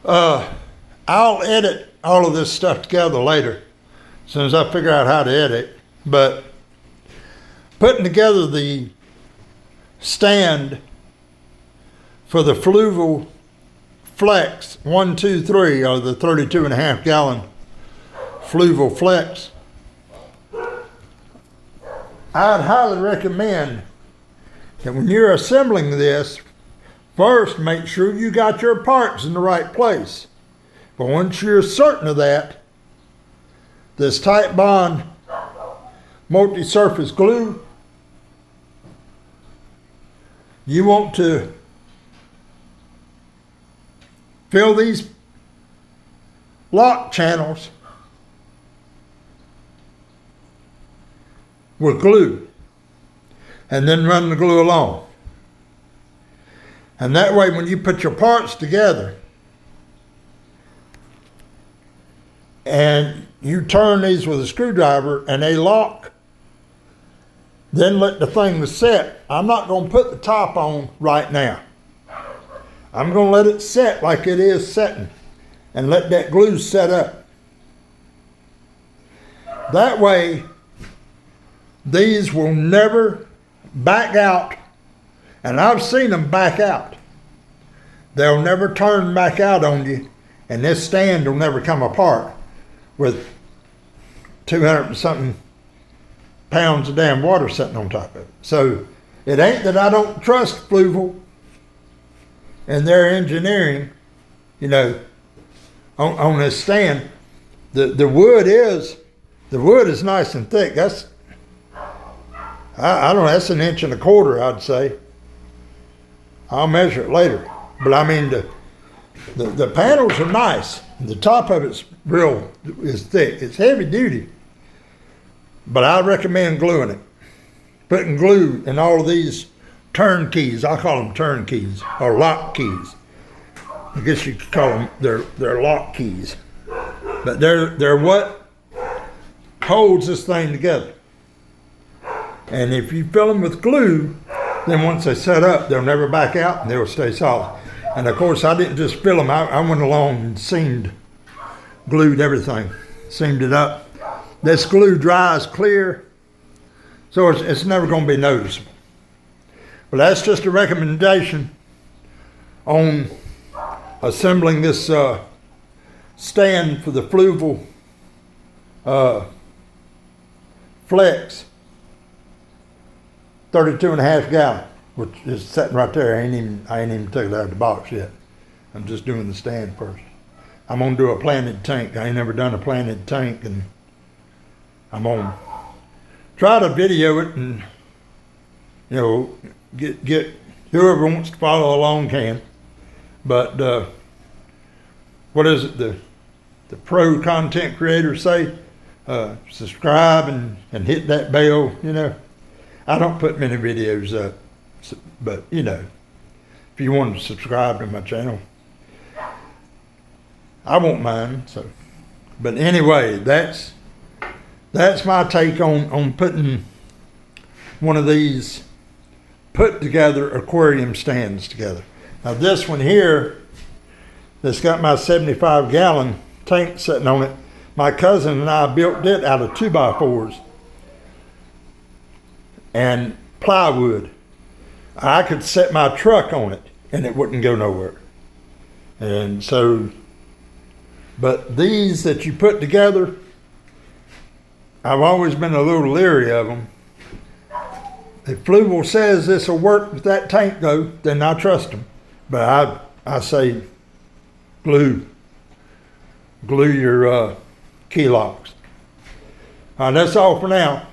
I'll edit all of this stuff together later, as soon as I figure out how to edit. But putting together the stand for the Fluval Flex 1, 2, 3, or the 32.5 gallon Fluval Flex, I'd highly recommend that when you're assembling this, first make sure you got your parts in the right place. But once you're certain of that, this Tight Bond multi-surface glue, you want to fill these lock channels with glue and then run the glue along. And that way when you put your parts together and you turn these with a screwdriver and they lock, then let the thing set. I'm not going to put the top on right now. I'm going to let it set like it is setting and let that glue set up. That way these will never back out, and I've seen them back out. They'll never turn back out on you, and this stand will never come apart with 200 and something pounds of damn water sitting on top of it. So it ain't that I don't trust Fluval and their engineering, you know, on this stand. The wood is nice and thick. That's, I don't know, that's 1.25 inches, I'd say. I'll measure it later. But I mean, the panels are nice. The top of it's is thick. It's heavy duty. But I recommend gluing it. Putting glue in all of these turnkeys. I call them turnkeys, or lock keys. I guess you could call them, they're lock keys. But they're what holds this thing together. And if you fill them with glue, then once they set up, they'll never back out and they'll stay solid. And of course, I didn't just fill them. I went along and glued everything, seamed it up. This glue dries clear, so it's never going to be noticeable. But that's just a recommendation on assembling this stand for the Fluval Flex 32.5 gallon, which is sitting right there. I ain't even took it out of the box yet. I'm just doing the stand first. I'm gonna do a planted tank. I ain't never done a planted tank, and I'm gonna try to video it, and you know, get whoever wants to follow along can. But what is it the pro content creators say? Subscribe and hit that bell, you know. I don't put many videos up, but you know, if you want to subscribe to my channel, I won't mind. So, but anyway, that's my take on putting one of these put together aquarium stands together. Now this one here, that's got my 75 gallon tank sitting on it, my cousin and I built it out of 2x4s and plywood. I could set my truck on it and it wouldn't go nowhere. And so, but these that you put together, I've always been a little leery of them. If Fluval says this will work with that tank though, then I trust them. But I say glue your key locks. All right, that's all for now.